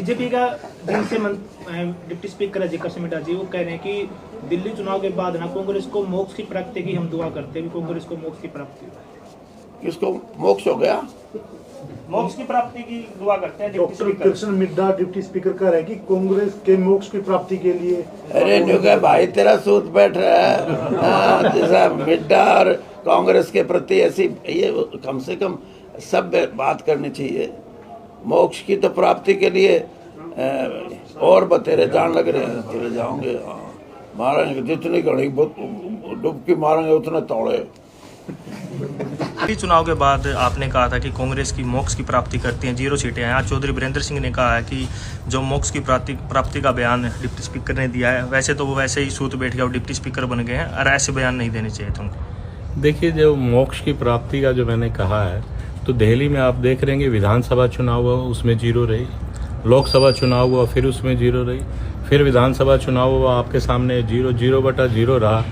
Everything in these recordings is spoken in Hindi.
बीजेपी का जिनसे डिप्टी स्पीकर अजय कशमिटा जी वो कह रहे हैं कि दिल्ली चुनाव के बाद ना कांग्रेस को मोक्ष की प्राप्ति की हम दुआ करते हैं, कांग्रेस को मोक्ष की प्राप्ति हो। किसको मोक्ष हो गया? मोक्ष की प्राप्ति की दुआ करते हैं doctor Krishan Middha deputy speaker कह रहे हैं कि कांग्रेस के मोक्ष की प्राप्ति के लिए। अरे न्यूगा भाई तेरा सूत बैठ रहा है जैसा मिड्डा और कांग्रेस के प्रति ऐसी ये कम से कम सब बात करनी चाहिए। मोक्ष की तो प्राप्ति के लिए और बतेरे जान लग रहे हैं, चले जाओगे मारेंगे जितनी घड़ी डुबकी मारेंगे उतने तोड़े। चुनाव के बाद आपने कहा था कि कांग्रेस की मोक्ष की प्राप्ति करती हैं, 0 सीटें हैं। आज चौधरी वीरेंद्र सिंह ने कहा है कि जो मोक्ष की प्राप्ति का बयान डिप्टी स्पीकर ने दिया है, वैसे तो वो वैसे ही सूत बैठ गया और डिप्टी स्पीकर बन गए हैं और ऐसे बयान नहीं देने चाहिए थे उनको। देखिए, जो मोक्ष की प्राप्ति का जो मैंने कहा है, तो दिल्ली में आप देख रहे हैं विधानसभा चुनाव हुआ उसमें 0 रही, लोकसभा चुनाव हुआ फिर उसमें 0 रही, फिर विधानसभा चुनाव हुआ आपके सामने 0/0 रहा।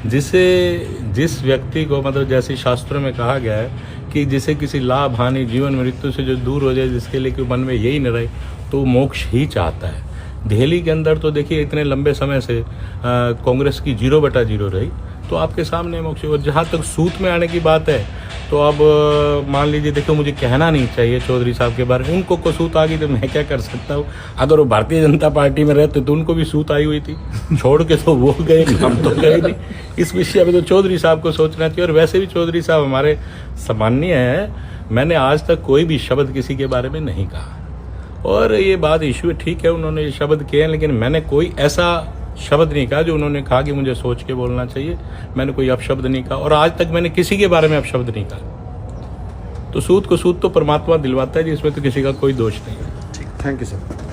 जिस व्यक्ति को मतलब जैसे शास्त्रों में कहा गया है कि जिसे किसी लाभ हानि जीवन मृत्यु से जो दूर हो जाए, जिसके लिए कि मन में यही न रहे, तो मोक्ष ही चाहता है। दिल्ली के अंदर तो देखिए इतने लंबे समय से कांग्रेस की 0/0 रही, तो आपके सामने मोक्ष। और जहाँ तक सूत में आने की बात है, तो अब मान लीजिए, देखो मुझे कहना नहीं चाहिए चौधरी साहब के बारे में, उनको को सूत आ गई तो मैं क्या कर सकता हूँ। अगर वो भारतीय जनता पार्टी में रहते तो उनको भी सूत आई हुई थी, छोड़ के तो वो गए, हम तो गए नहीं। इस विषय में तो चौधरी साहब को सोचना चाहिए। और वैसे भी चौधरी साहब हमारे सम्माननीय हैं, मैंने आज तक कोई भी शब्द किसी के बारे में नहीं कहा। और ये बात इशू है, ठीक है उन्होंने ये शब्द किए हैं, लेकिन मैंने कोई ऐसा शब्द नहीं कहा जो उन्होंने कहा कि मुझे सोच के बोलना चाहिए। मैंने कोई अपशब्द नहीं कहा और आज तक मैंने किसी के बारे में अपशब्द नहीं कहा। तो सूत को सूत तो परमात्मा दिलवाता है, जिसमें तो किसी का कोई दोष नहीं है। Thank you sir.